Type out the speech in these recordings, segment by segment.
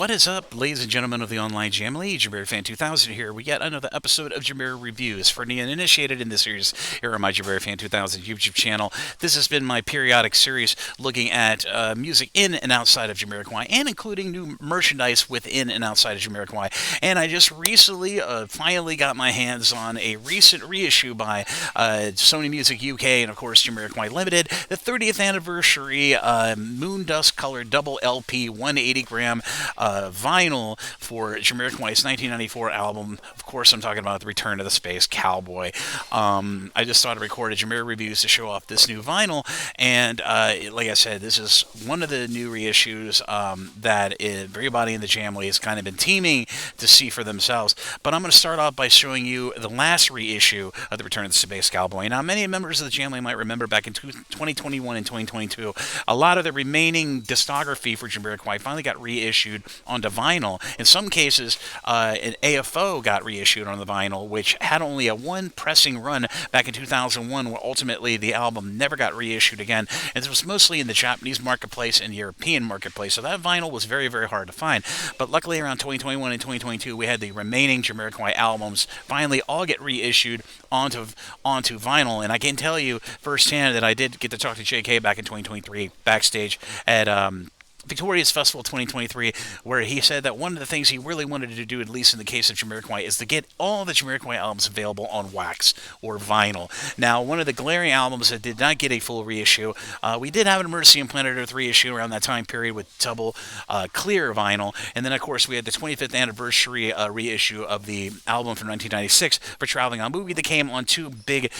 What is up, ladies and gentlemen of the online Jamily? JamiroFan2000 here. We got another episode of JamiroReviews. For the uninitiated in this series, here on my JamiroFan2000 YouTube channel. This has been my periodic series looking at music in and outside of Jamiroquai, and including new merchandise within and outside of Jamiroquai. And I just recently, finally got my hands on a recent reissue by Sony Music UK and, of course, Jamiroquai Limited, the 30th anniversary Moon Dust Colored Double LP 180 gram vinyl for Jamiroquai's 1994 album. Of course, I'm talking about The Return of the Space Cowboy. I just thought I'd record a JamiroReviews to show off this new vinyl, and like I said, this is one of the new reissues that everybody in the Jamily has kind of been teaming to see for themselves. But I'm going to start off by showing you the last reissue of The Return of the Space Cowboy. Now, many members of the Jamily might remember back in 2021 and 2022, a lot of the remaining discography for Jamiroquai finally got reissued onto vinyl. In some cases, an AFO got reissued on the vinyl, which had only a one pressing run back in 2001, where ultimately the album never got reissued again. And this was mostly in the Japanese marketplace and European marketplace, so that vinyl was very, very hard to find. But luckily, around 2021 and 2022, we had the remaining Jamiroquai albums finally all get reissued onto vinyl. And I can tell you firsthand that I did get to talk to JK back in 2023 backstage at Victoria's Festival 2023, where he said that one of the things he really wanted to do, at least in the case of Jamiroquai, is to get all the Jamiroquai albums available on wax or vinyl. Now, one of the glaring albums that did not get a full reissue, we did have an Emergency on Planet Earth reissue around that time period with double clear vinyl, and then of course we had the 25th anniversary reissue of the album from 1996 for Traveling on Movie that came on two big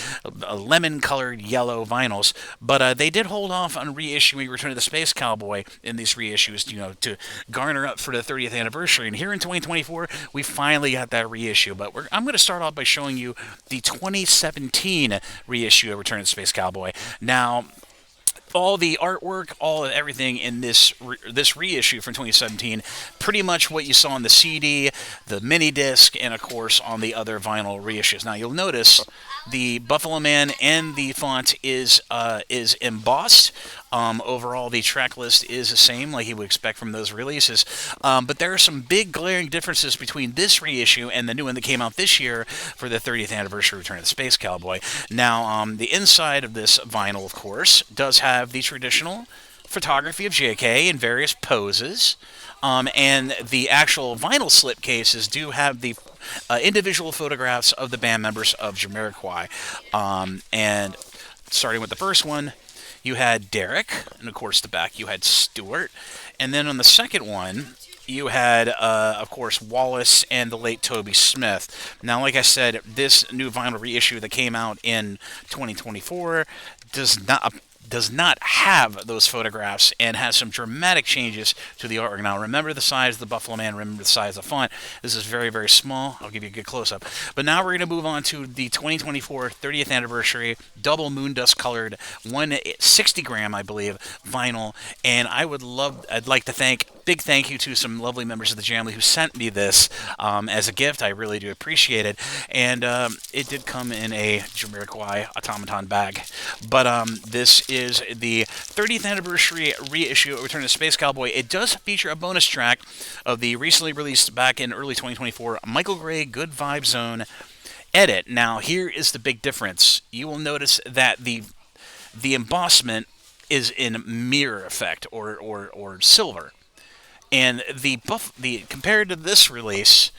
lemon-colored yellow vinyls. But they did hold off on reissuing Return of the Space Cowboy in these reissues, to garner up for the 30th anniversary. And here in 2024, we finally got that reissue. But I'm going to start off by showing you the 2017 reissue of Return of the Space Cowboy. Now, all the artwork, everything in this reissue from 2017, pretty much what you saw on the CD, the mini disc, and of course on the other vinyl reissues. Now you'll notice the Buffalo Man and the font is embossed. Overall, the track list is the same, like you would expect from those releases. But there are some big glaring differences between this reissue and the new one that came out this year for the 30th anniversary Return of the Space Cowboy. Now, the inside of this vinyl, of course, does have the traditional photography of JK in various poses. And the actual vinyl slip cases do have the individual photographs of the band members of Jamiroquai. And starting with the first one, you had Derek, and of course the back you had Stuart, and then on the second one you had, of course, Wallace and the late Toby Smith. Now, like I said, this new vinyl reissue that came out in 2024 does not have those photographs and has some dramatic changes to the artwork. Now, remember the size of the Buffalo Man, remember the size of the font. This is very, very small. I'll give you a good close-up. But now we're going to move on to the 2024 30th anniversary double moon dust colored 160 gram, I believe, vinyl. And I'd like to big thank you to some lovely members of the Jamily who sent me this as a gift. I really do appreciate it. And it did come in a Jamiroquai automaton bag. But this is the 30th anniversary reissue of Return of the Space Cowboy. It does feature a bonus track of the recently released back in early 2024 Michael Gray Good Vibe Zone edit. Now, here is the big difference. You will notice that the embossment is in mirror effect or silver. And compared to this release,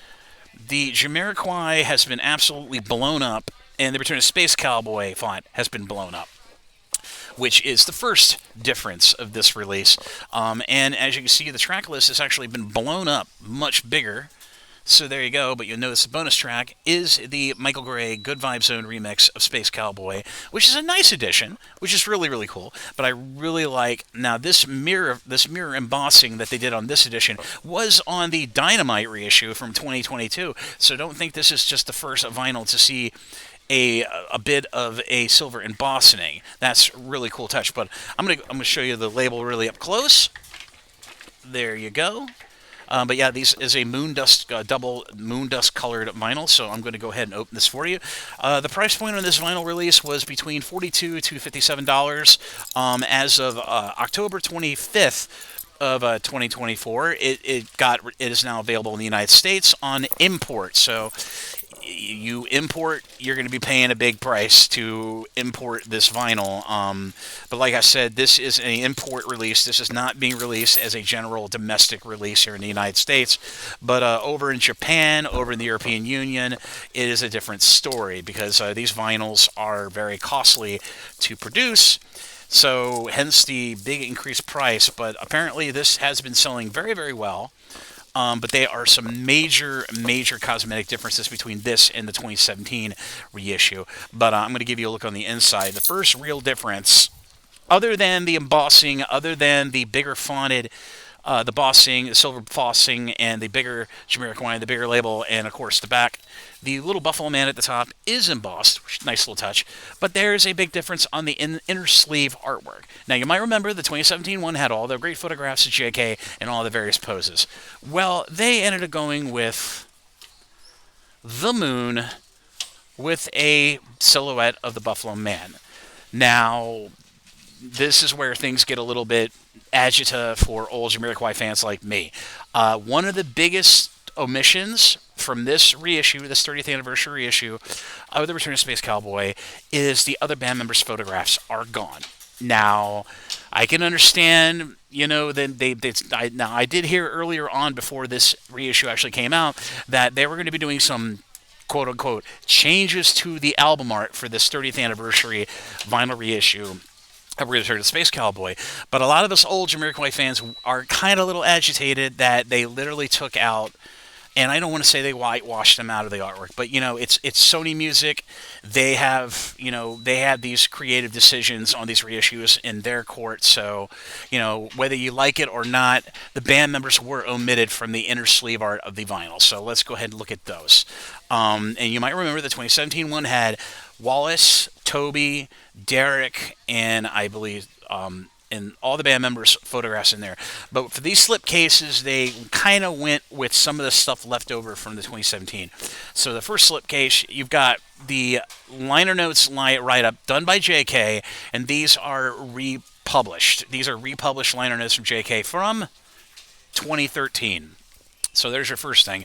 the Jamiroquai has been absolutely blown up, and the Return of Space Cowboy font has been blown up, which is the first difference of this release. And as you can see, the track list has actually been blown up much bigger. So there you go, but you'll notice the bonus track is the Michael Gray Good Vibe Zone remix of Space Cowboy, which is a nice addition, which is really, really cool. But I really like, now this mirror embossing that they did on this edition was on the Dynamite reissue from 2022, so don't think this is just the first vinyl to see a bit of a silver embossing. That's a really cool touch, but I'm gonna show you the label really up close. There you go. But yeah, this is a double moon dust colored vinyl, so I'm going to go ahead and open this for you. The price point on this vinyl release was between $42 to $57 as of October 25th of 2024, it is now available in the United States on import. So you import, you're going to be paying a big price to import this vinyl. But like I said, this is an import release. This is not being released as a general domestic release here in the United States. But over in Japan, over in the European Union, it is a different story because these vinyls are very costly to produce. So hence the big increased price. But apparently this has been selling very, very well. But there are some major cosmetic differences between this and the 2017 reissue. But I'm going to give you a look on the inside. The first real difference, other than the embossing, other than the bigger fonted, the bossing, the silver bossing, and the bigger Jamiroquai, the bigger label, and of course the back, the little Buffalo Man at the top is embossed, which is a nice little touch, but there's a big difference on the inner sleeve artwork. Now, you might remember the 2017 one had all the great photographs of JK and all the various poses. Well, they ended up going with the moon with a silhouette of the Buffalo Man. Now, this is where things get a little bit agita for old Jamiroquai fans like me. One of the biggest omissions from this reissue, this 30th anniversary reissue of The Return of Space Cowboy, is the other band members' photographs are gone. Now, I can understand, you know, I did hear earlier on, before this reissue actually came out, that they were going to be doing some quote-unquote changes to the album art for this 30th anniversary vinyl reissue of Return to Space Cowboy. But a lot of us old Jamiroquai fans are kind of a little agitated that they literally took out, and I don't want to say they whitewashed them out of the artwork, but, you know, it's Sony Music. They have, you know, they have these creative decisions on these reissues in their court. So, you know, whether you like it or not, the band members were omitted from the inner sleeve art of the vinyl. So let's go ahead and look at those. And you might remember the 2017 one had Wallace, Toby, Derek, and I believe and all the band members' photographs in there. But for these slip cases, they kind of went with some of the stuff left over from the 2017. So the first slip case, you've got the liner notes write-up done by JK, and these are republished. These are republished liner notes from JK from 2013. So there's your first thing.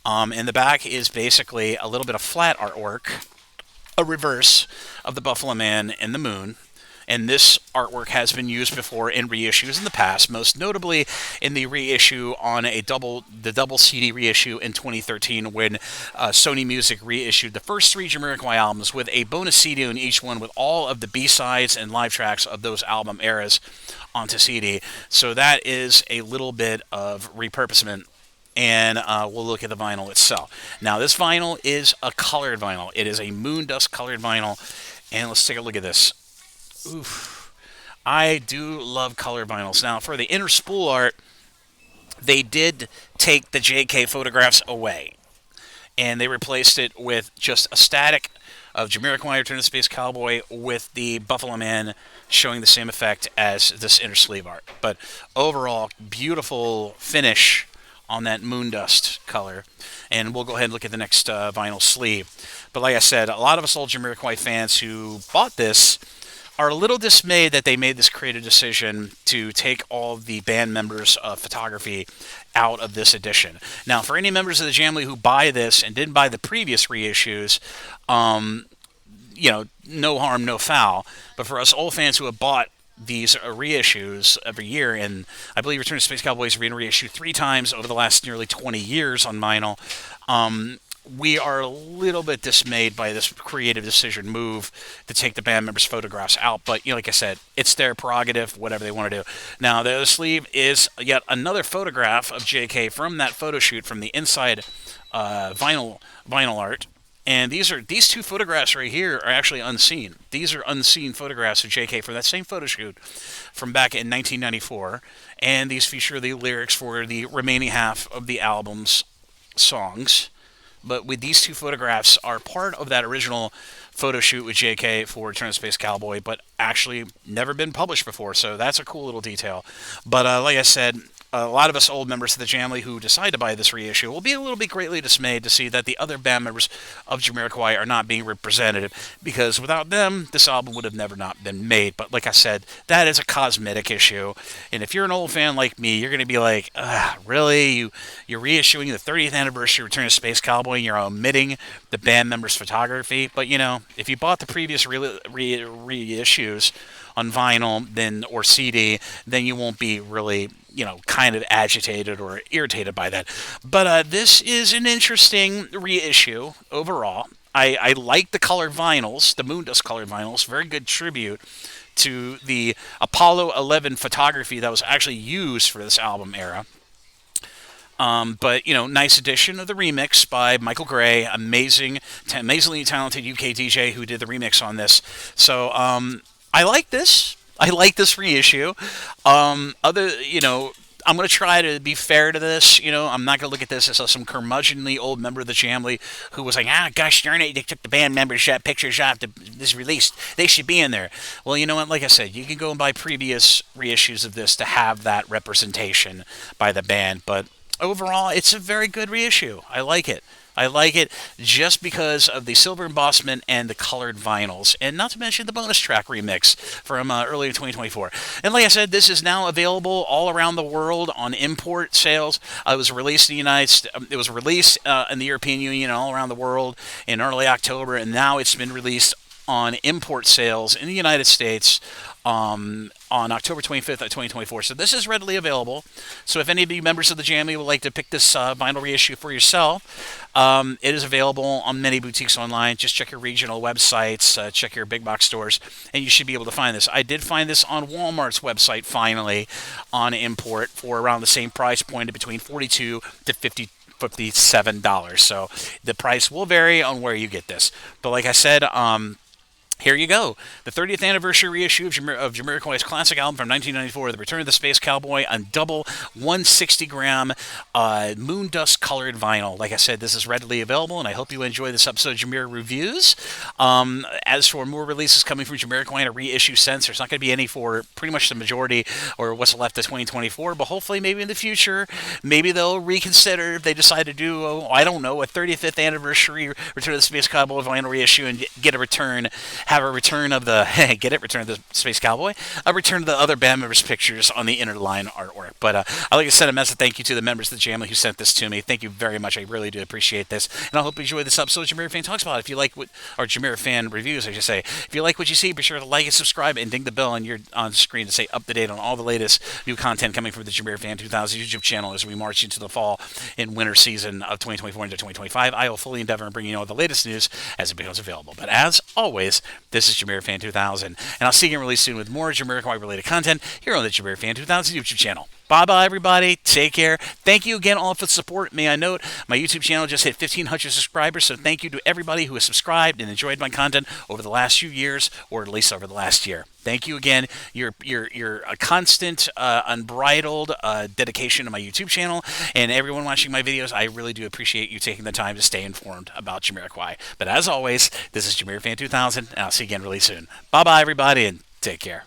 In the back is basically a little bit of flat artwork, a reverse of the Buffalo Man and the moon. And this artwork has been used before in reissues in the past, most notably in the reissue on the double CD reissue in 2013, when Sony Music reissued the first 3 Jamiroquai albums with a bonus CD on each one, with all of the B-sides and live tracks of those album eras onto CD. So that is a little bit of repurposement. And we'll look at the vinyl itself. Now, this vinyl is a colored vinyl. It is a moon dust colored vinyl. And let's take a look at this. Oof. I do love colored vinyls. Now, for the inner spool art, they did take the JK photographs away, and they replaced it with just a static of Jamiroquai Return to Space Cowboy with the Buffalo Man showing the same effect as this inner sleeve art. But overall, beautiful finish on that moon dust color. And we'll go ahead and look at the next vinyl sleeve. But like I said, a lot of us old Jamiroquai fans who bought this are a little dismayed that they made this creative decision to take all the band members' photography out of this edition. Now, for any members of the Jamily who buy this and didn't buy the previous reissues, you know, no harm, no foul. But for us old fans who have bought these reissues every year, and I believe Return to Space Cowboy has been reissued 3 times over the last nearly 20 years on vinyl, we are a little bit dismayed by this creative decision move to take the band members' photographs out. But, you know, like I said, it's their prerogative, whatever they want to do. Now, the other sleeve is yet another photograph of JK from that photo shoot from the inside vinyl art. And these 2 photographs right here are actually unseen. These are unseen photographs of JK from that same photo shoot from back in 1994. And these feature the lyrics for the remaining half of the album's songs. But with these 2 photographs are part of that original photo shoot with JK for Return to Space Cowboy, but actually never been published before. So that's a cool little detail. But like I said, a lot of us old members of the Jamily who decide to buy this reissue will be a little bit greatly dismayed to see that the other band members of Jamiroquai are not being represented, because without them, this album would have never not been made. But like I said, that is a cosmetic issue, and if you're an old fan like me, you're going to be like, really? You're reissuing the 30th anniversary Return of Space Cowboy, and you're omitting the band members' photography? But, you know, if you bought the previous reissues on vinyl or CD, then you won't be really, you know, kind of agitated or irritated by that. But this is an interesting reissue overall. I like the colored vinyls, the Moondust colored vinyls. Very good tribute to the Apollo 11 photography that was actually used for this album era. But, you know, nice addition of the remix by Michael Gray, amazingly talented UK DJ who did the remix on this. So, I like this. I like this reissue. You know, I'm going to try to be fair to this. You know, I'm not going to look at this as some curmudgeonly old member of the Jamily who was like, gosh darn it, they took the band members' pictures off this release. They should be in there. Well, you know what? Like I said, you can go and buy previous reissues of this to have that representation by the band. But overall, it's a very good reissue. I like it. I like it just because of the silver embossment and the colored vinyls, and not to mention the bonus track remix from earlier 2024. And like I said, this is now available all around the world on import sales. It was released in the It was released in the European Union, all around the world in early October, and now it's been released on import sales in the United States on October 25th of 2024. So this is readily available. So if any of you members of the Jamily would like to pick this vinyl reissue for yourself, it is available on many boutiques online. Just check your regional websites, check your big box stores, and you should be able to find this. I did find this on Walmart's website finally on import for around the same price point of between $42 to $57. So the price will vary on where you get this. But like I said, here you go. The 30th anniversary reissue of Jamiroquai's classic album from 1994, The Return of the Space Cowboy, on double 160-gram Moondust colored vinyl. Like I said, this is readily available, and I hope you enjoy this episode of Jamiro Reviews. As for more releases coming from Jamiroquai in a reissue sense, there's not going to be any for pretty much the majority or what's left of 2024, but hopefully maybe in the future, maybe they'll reconsider if they decide to do, I don't know, a 35th anniversary Return of the Space Cowboy vinyl reissue and get a return. Have a return of the Return of the Space Cowboy, a return of the other band members' pictures on the inner line artwork. But I'd like to send a massive thank you to the members of the Jamily who sent this to me. Thank you very much. I really do appreciate this, and I hope you enjoy this episode of Jamiro Fan Talks About. If you like Jamiro Fan Reviews, I should say, if you like what you see, be sure to like and subscribe and ding the bell on screen to stay up to date on all the latest new content coming from the Jamiro Fan 2000 YouTube channel as we march into the fall and winter season of 2024 into 2025. I will fully endeavor in bringing you all the latest news as it becomes available. But as always, this is Jamiro Fan 2000, and I'll see you again really soon with more Jamiroquai related content here on the Jamiro Fan 2000 YouTube channel. Bye-bye, everybody. Take care. Thank you again all for the support. May I note, my YouTube channel just hit 1,500 subscribers, so thank you to everybody who has subscribed and enjoyed my content over the last few years, or at least over the last year. Thank you again. You're a constant, unbridled dedication to my YouTube channel, and everyone watching my videos. I really do appreciate you taking the time to stay informed about Jamiroquai. But as always, this is Jamiro Fan 2000, and I'll see you again really soon. Bye-bye, everybody, and take care.